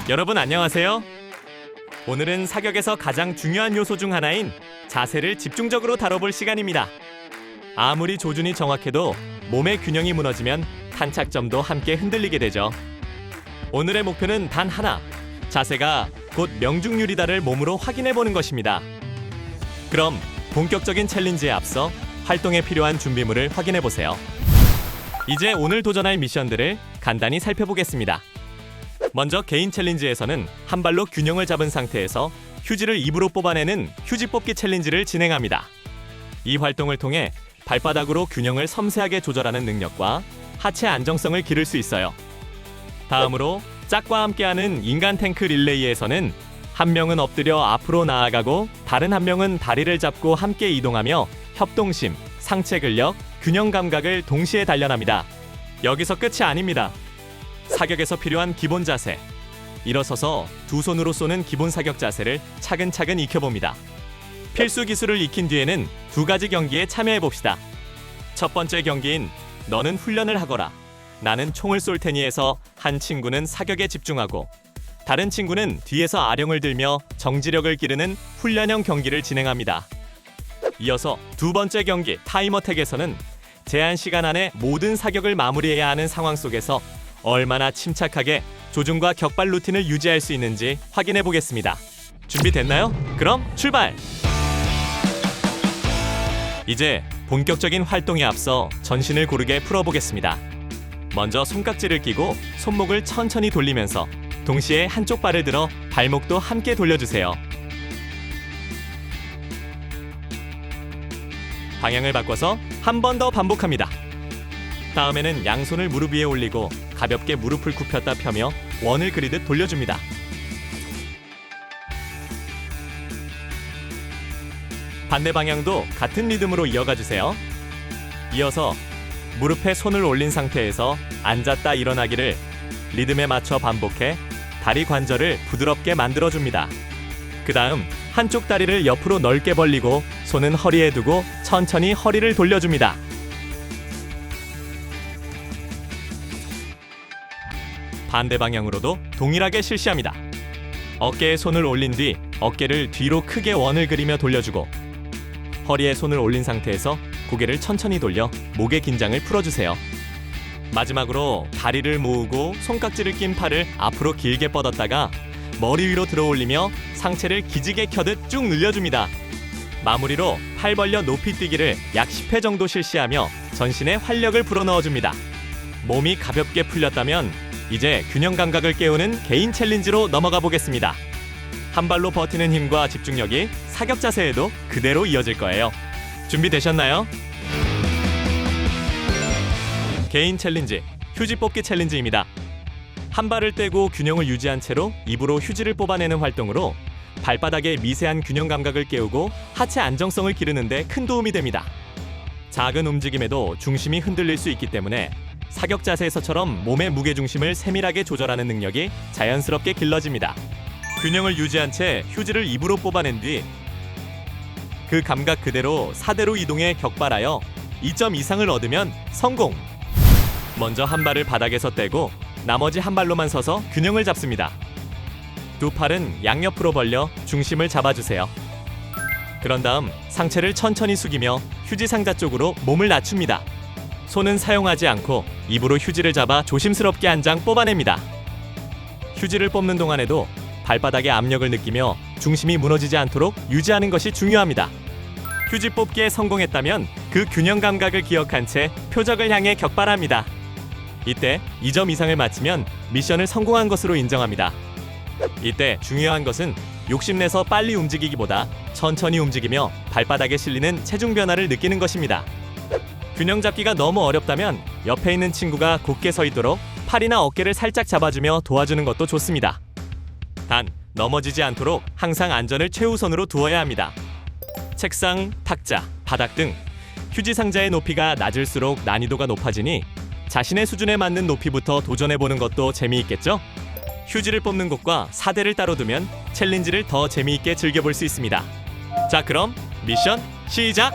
여러분 안녕하세요. 오늘은 사격에서 가장 중요한 요소 중 하나인 자세를 집중적으로 다뤄볼 시간입니다. 아무리 조준이 정확해도 몸의 균형이 무너지면 탄착점도 함께 흔들리게 되죠. 오늘의 목표는 단 하나, 자세가 곧 명중률이다를 몸으로 확인해보는 것입니다. 그럼 본격적인 챌린지에 앞서 활동에 필요한 준비물을 확인해보세요. 이제 오늘 도전할 미션들을 간단히 살펴보겠습니다. 먼저 개인 챌린지에서는 한 발로 균형을 잡은 상태에서 휴지를 입으로 뽑아내는 휴지 뽑기 챌린지를 진행합니다. 이 활동을 통해 발바닥으로 균형을 섬세하게 조절하는 능력과 하체 안정성을 기를 수 있어요. 다음으로 짝과 함께하는 인간 탱크 릴레이에서는 한 명은 엎드려 앞으로 나아가고 다른 한 명은 다리를 잡고 함께 이동하며 협동심, 상체 근력, 균형 감각을 동시에 단련합니다. 여기서 끝이 아닙니다. 사격에서 필요한 기본 자세, 일어서서 두 손으로 쏘는 기본 사격 자세를 차근차근 익혀봅니다. 필수 기술을 익힌 뒤에는 두 가지 경기에 참여해봅시다. 첫 번째 경기인 너는 훈련을 하거라, 나는 총을 쏠 테니에서 한 친구는 사격에 집중하고 다른 친구는 뒤에서 아령을 들며 정지력을 기르는 훈련형 경기를 진행합니다. 이어서 두 번째 경기 타임어택에서는 제한 시간 안에 모든 사격을 마무리해야 하는 상황 속에서 얼마나 침착하게 조준과 격발 루틴을 유지할 수 있는지 확인해 보겠습니다. 준비됐나요? 그럼 출발! 이제 본격적인 활동에 앞서 전신을 고르게 풀어보겠습니다. 먼저 손깍지를 끼고 손목을 천천히 돌리면서 동시에 한쪽 발을 들어 발목도 함께 돌려주세요. 방향을 바꿔서 한 번 더 반복합니다. 다음에는 양손을 무릎 위에 올리고 가볍게 무릎을 굽혔다 펴며 원을 그리듯 돌려줍니다. 반대 방향도 같은 리듬으로 이어가 주세요. 이어서 무릎에 손을 올린 상태에서 앉았다 일어나기를 리듬에 맞춰 반복해 다리 관절을 부드럽게 만들어줍니다. 그 다음 한쪽 다리를 옆으로 넓게 벌리고 손은 허리에 두고 천천히 허리를 돌려줍니다. 반대 방향으로도 동일하게 실시합니다. 어깨에 손을 올린 뒤 어깨를 뒤로 크게 원을 그리며 돌려주고 허리에 손을 올린 상태에서 고개를 천천히 돌려 목의 긴장을 풀어주세요. 마지막으로 다리를 모으고 손깍지를 낀 팔을 앞으로 길게 뻗었다가 머리 위로 들어 올리며 상체를 기지개 켜듯 쭉 늘려줍니다. 마무리로 팔 벌려 높이 뛰기를 약 10회 정도 실시하며 전신에 활력을 불어넣어줍니다. 몸이 가볍게 풀렸다면 이제 균형 감각을 깨우는 개인 챌린지로 넘어가 보겠습니다. 한 발로 버티는 힘과 집중력이 사격 자세에도 그대로 이어질 거예요. 준비되셨나요? 개인 챌린지, 휴지 뽑기 챌린지입니다. 한 발을 떼고 균형을 유지한 채로 입으로 휴지를 뽑아내는 활동으로 발바닥의 미세한 균형 감각을 깨우고 하체 안정성을 기르는 데 큰 도움이 됩니다. 작은 움직임에도 중심이 흔들릴 수 있기 때문에 사격 자세에서처럼 몸의 무게중심을 세밀하게 조절하는 능력이 자연스럽게 길러집니다. 균형을 유지한 채 휴지를 입으로 뽑아낸 뒤 그 감각 그대로 사대로 이동해 격발하여 2점 이상을 얻으면 성공! 먼저 한 발을 바닥에서 떼고 나머지 한 발로만 서서 균형을 잡습니다. 두 팔은 양옆으로 벌려 중심을 잡아주세요. 그런 다음 상체를 천천히 숙이며 휴지 상자 쪽으로 몸을 낮춥니다. 손은 사용하지 않고 입으로 휴지를 잡아 조심스럽게 한 장 뽑아냅니다. 휴지를 뽑는 동안에도 발바닥의 압력을 느끼며 중심이 무너지지 않도록 유지하는 것이 중요합니다. 휴지 뽑기에 성공했다면 그 균형 감각을 기억한 채 표적을 향해 격발합니다. 이때 2점 이상을 맞히면 미션을 성공한 것으로 인정합니다. 이때 중요한 것은 욕심내서 빨리 움직이기보다 천천히 움직이며 발바닥에 실리는 체중 변화를 느끼는 것입니다. 균형 잡기가 너무 어렵다면 옆에 있는 친구가 곧게 서 있도록 팔이나 어깨를 살짝 잡아주며 도와주는 것도 좋습니다. 단, 넘어지지 않도록 항상 안전을 최우선으로 두어야 합니다. 책상, 탁자, 바닥 등 휴지 상자의 높이가 낮을수록 난이도가 높아지니 자신의 수준에 맞는 높이부터 도전해보는 것도 재미있겠죠? 휴지를 뽑는 곳과 사대를 따로 두면 챌린지를 더 재미있게 즐겨볼 수 있습니다. 자, 그럼 미션 시작!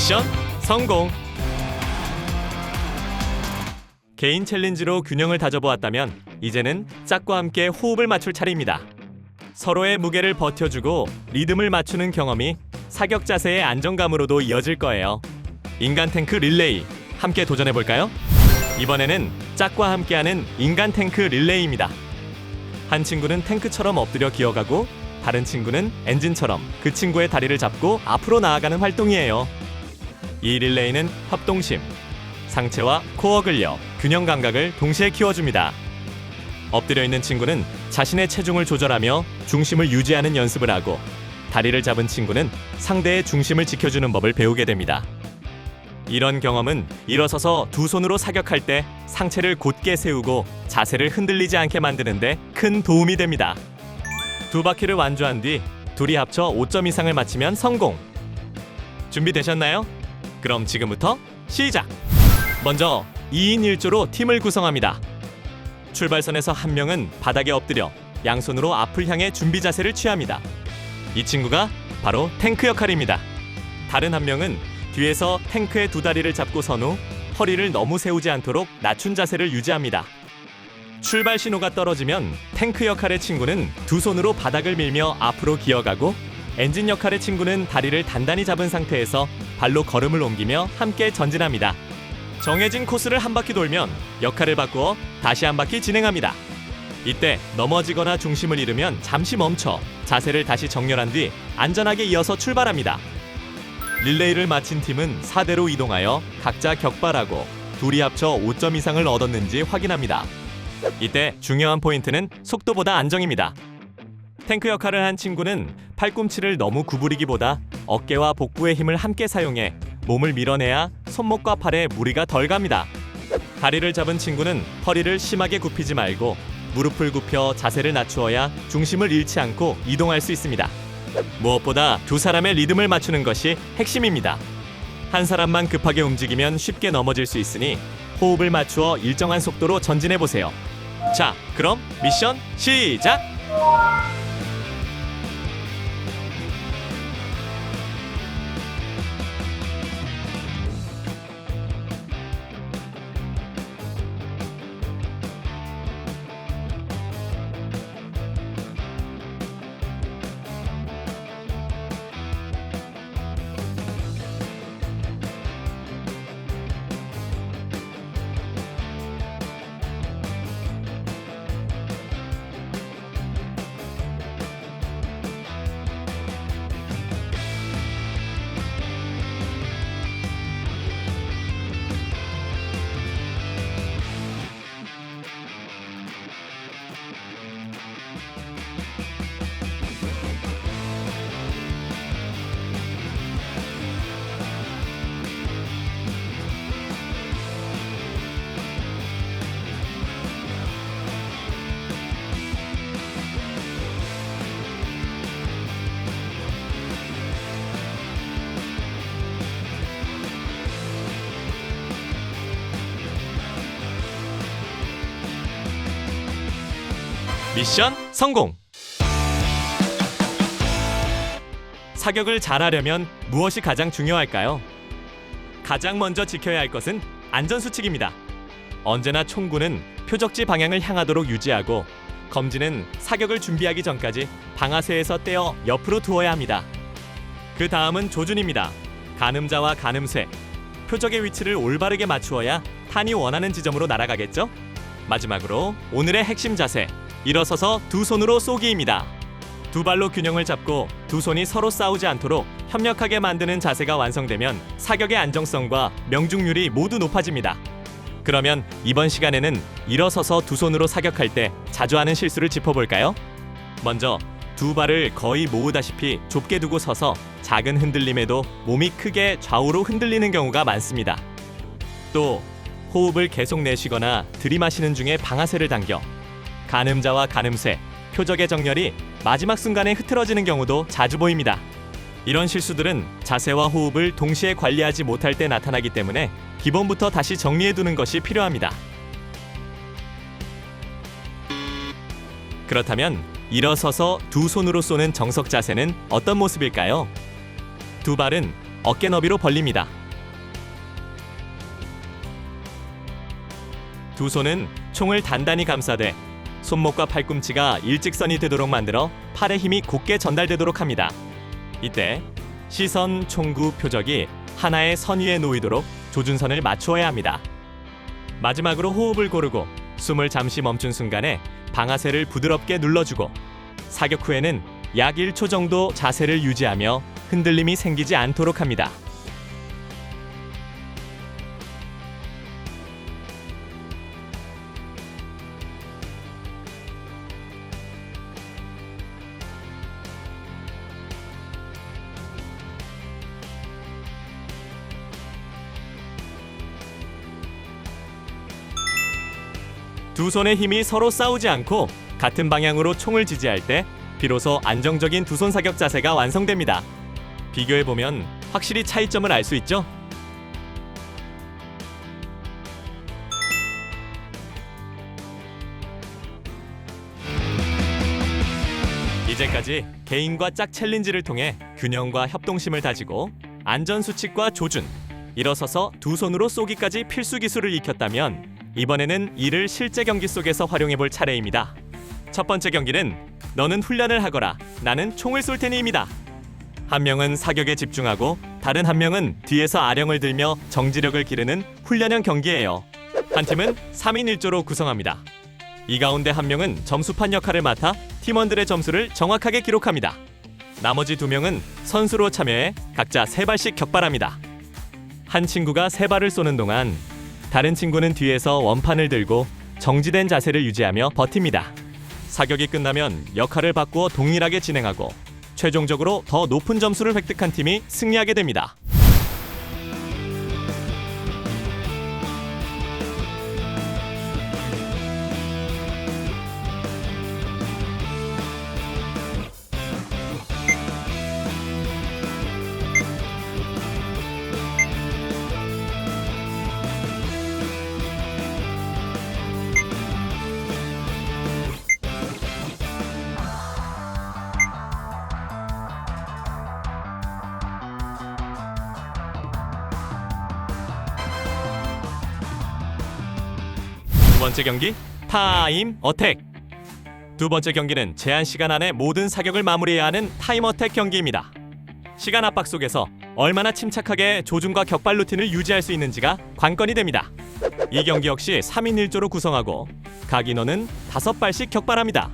미션 성공! 개인 챌린지로 균형을 다져보았다면 이제는 짝과 함께 호흡을 맞출 차례입니다. 서로의 무게를 버텨주고 리듬을 맞추는 경험이 사격 자세의 안정감으로도 이어질 거예요. 인간 탱크 릴레이 함께 도전해볼까요? 이번에는 짝과 함께하는 인간 탱크 릴레이입니다. 한 친구는 탱크처럼 엎드려 기어가고 다른 친구는 엔진처럼 그 친구의 다리를 잡고 앞으로 나아가는 활동이에요. 이 릴레이는 협동심, 상체와 코어 근력, 균형 감각을 동시에 키워줍니다. 엎드려 있는 친구는 자신의 체중을 조절하며 중심을 유지하는 연습을 하고 다리를 잡은 친구는 상대의 중심을 지켜주는 법을 배우게 됩니다. 이런 경험은 일어서서 두 손으로 사격할 때 상체를 곧게 세우고 자세를 흔들리지 않게 만드는 데 큰 도움이 됩니다. 두 바퀴를 완주한 뒤 둘이 합쳐 5점 이상을 맞히면 성공! 준비되셨나요? 그럼 지금부터 시작! 먼저 2인 1조로 팀을 구성합니다. 출발선에서 한 명은 바닥에 엎드려 양손으로 앞을 향해 준비 자세를 취합니다. 이 친구가 바로 탱크 역할입니다. 다른 한 명은 뒤에서 탱크의 두 다리를 잡고 선 후 허리를 너무 세우지 않도록 낮춘 자세를 유지합니다. 출발 신호가 떨어지면 탱크 역할의 친구는 두 손으로 바닥을 밀며 앞으로 기어가고 엔진 역할의 친구는 다리를 단단히 잡은 상태에서 발로 걸음을 옮기며 함께 전진합니다. 정해진 코스를 한 바퀴 돌면 역할을 바꾸어 다시 한 바퀴 진행합니다. 이때 넘어지거나 중심을 잃으면 잠시 멈춰 자세를 다시 정렬한 뒤 안전하게 이어서 출발합니다. 릴레이를 마친 팀은 4대로 이동하여 각자 격발하고 둘이 합쳐 5점 이상을 얻었는지 확인합니다. 이때 중요한 포인트는 속도보다 안정입니다. 탱크 역할을 한 친구는 팔꿈치를 너무 구부리기보다 어깨와 복부의 힘을 함께 사용해 몸을 밀어내야 손목과 팔에 무리가 덜 갑니다. 다리를 잡은 친구는 허리를 심하게 굽히지 말고 무릎을 굽혀 자세를 낮추어야 중심을 잃지 않고 이동할 수 있습니다. 무엇보다 두 사람의 리듬을 맞추는 것이 핵심입니다. 한 사람만 급하게 움직이면 쉽게 넘어질 수 있으니 호흡을 맞추어 일정한 속도로 전진해보세요. 자, 그럼 미션 시작! 미션 성공! 사격을 잘하려면 무엇이 가장 중요할까요? 가장 먼저 지켜야 할 것은 안전수칙입니다. 언제나 총구는 표적지 방향을 향하도록 유지하고 검지는 사격을 준비하기 전까지 방아쇠에서 떼어 옆으로 두어야 합니다. 그 다음은 조준입니다. 가늠자와 가늠쇠, 표적의 위치를 올바르게 맞추어야 탄이 원하는 지점으로 날아가겠죠? 마지막으로 오늘의 핵심 자세, 일어서서 두 손으로 쏘기입니다. 두 발로 균형을 잡고 두 손이 서로 싸우지 않도록 협력하게 만드는 자세가 완성되면 사격의 안정성과 명중률이 모두 높아집니다. 그러면 이번 시간에는 일어서서 두 손으로 사격할 때 자주 하는 실수를 짚어볼까요? 먼저 두 발을 거의 모으다시피 좁게 두고 서서 작은 흔들림에도 몸이 크게 좌우로 흔들리는 경우가 많습니다. 또 호흡을 계속 내쉬거나 들이마시는 중에 방아쇠를 당겨 가늠자와 가늠쇠, 표적의 정렬이 마지막 순간에 흐트러지는 경우도 자주 보입니다. 이런 실수들은 자세와 호흡을 동시에 관리하지 못할 때 나타나기 때문에 기본부터 다시 정리해두는 것이 필요합니다. 그렇다면 일어서서 두 손으로 쏘는 정석 자세는 어떤 모습일까요? 두 발은 어깨 너비로 벌립니다. 두 손은 총을 단단히 감싸되 손목과 팔꿈치가 일직선이 되도록 만들어 팔의 힘이 곧게 전달되도록 합니다. 이때 시선, 총구, 표적이 하나의 선 위에 놓이도록 조준선을 맞추어야 합니다. 마지막으로 호흡을 고르고 숨을 잠시 멈춘 순간에 방아쇠를 부드럽게 눌러주고 사격 후에는 약 1초 정도 자세를 유지하며 흔들림이 생기지 않도록 합니다. 두 손의 힘이 서로 싸우지 않고 같은 방향으로 총을 지지할 때 비로소 안정적인 두 손 사격 자세가 완성됩니다. 비교해보면 확실히 차이점을 알 수 있죠? 이제까지 개인과 짝 챌린지를 통해 균형과 협동심을 다지고 안전수칙과 조준, 일어서서 두 손으로 쏘기까지 필수 기술을 익혔다면 이번에는 이를 실제 경기 속에서 활용해볼 차례입니다. 첫 번째 경기는 너는 훈련을 하거라, 나는 총을 쏠 테니입니다. 한 명은 사격에 집중하고 다른 한 명은 뒤에서 아령을 들며 정지력을 기르는 훈련형 경기예요. 한 팀은 3인 1조로 구성합니다. 이 가운데 한 명은 점수판 역할을 맡아 팀원들의 점수를 정확하게 기록합니다. 나머지 두 명은 선수로 참여해 각자 3발씩 격발합니다. 한 친구가 3발을 쏘는 동안 다른 친구는 뒤에서 원판을 들고 정지된 자세를 유지하며 버팁니다. 사격이 끝나면 역할을 바꾸어 동일하게 진행하고 최종적으로 더 높은 점수를 획득한 팀이 승리하게 됩니다. 두 번째 경기 타임 어택. 두 번째 경기는 제한 시간 안에 모든 사격을 마무리해야 하는 타임 어택 경기입니다. 시간 압박 속에서 얼마나 침착하게 조준과 격발 루틴을 유지할 수 있는지가 관건이 됩니다. 이 경기 역시 3인 1조로 구성하고 각 인원은 5발씩 격발합니다.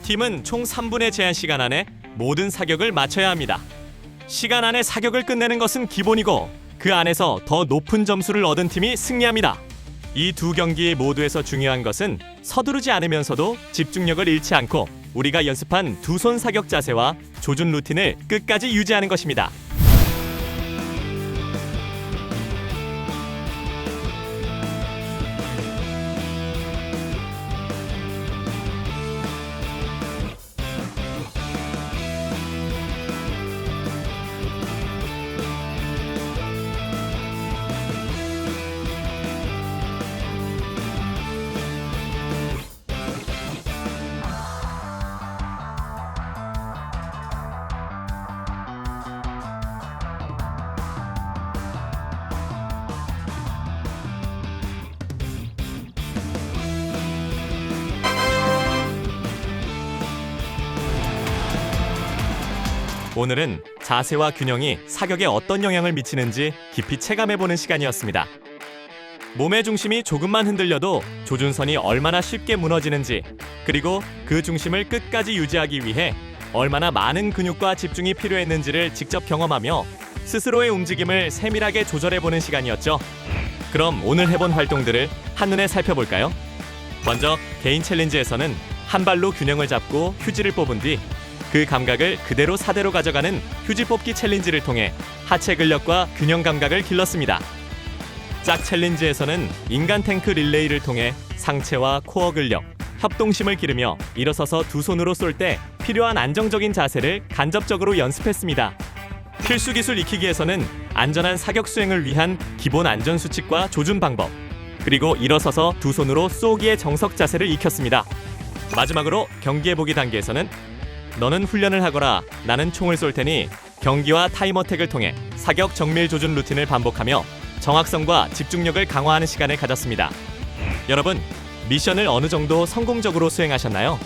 팀은 총 3분의 제한 시간 안에 모든 사격을 마쳐야 합니다. 시간 안에 사격을 끝내는 것은 기본이고 그 안에서 더 높은 점수를 얻은 팀이 승리합니다. 이 두 경기 모두에서 중요한 것은 서두르지 않으면서도 집중력을 잃지 않고 우리가 연습한 두 손 사격 자세와 조준 루틴을 끝까지 유지하는 것입니다. 오늘은 자세와 균형이 사격에 어떤 영향을 미치는지 깊이 체감해보는 시간이었습니다. 몸의 중심이 조금만 흔들려도 조준선이 얼마나 쉽게 무너지는지, 그리고 그 중심을 끝까지 유지하기 위해 얼마나 많은 근육과 집중이 필요했는지를 직접 경험하며 스스로의 움직임을 세밀하게 조절해보는 시간이었죠. 그럼 오늘 해본 활동들을 한눈에 살펴볼까요? 먼저 개인 챌린지에서는 한 발로 균형을 잡고 휴지를 뽑은 뒤 그 감각을 그대로 사대로 가져가는 휴지 뽑기 챌린지를 통해 하체 근력과 균형 감각을 길렀습니다. 짝 챌린지에서는 인간 탱크 릴레이를 통해 상체와 코어 근력, 협동심을 기르며 일어서서 두 손으로 쏠 때 필요한 안정적인 자세를 간접적으로 연습했습니다. 필수 기술 익히기에서는 안전한 사격 수행을 위한 기본 안전 수칙과 조준 방법, 그리고 일어서서 두 손으로 쏘기의 정석 자세를 익혔습니다. 마지막으로 경기해보기 단계에서는 너는 훈련을 하거라, 나는 총을 쏠 테니 경기와 타임어택을 통해 사격 정밀 조준 루틴을 반복하며 정확성과 집중력을 강화하는 시간을 가졌습니다. 여러분, 미션을 어느 정도 성공적으로 수행하셨나요?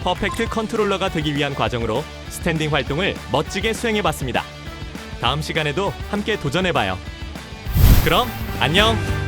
퍼펙트 컨트롤러가 되기 위한 과정으로 스탠딩 활동을 멋지게 수행해봤습니다. 다음 시간에도 함께 도전해봐요. 그럼 안녕!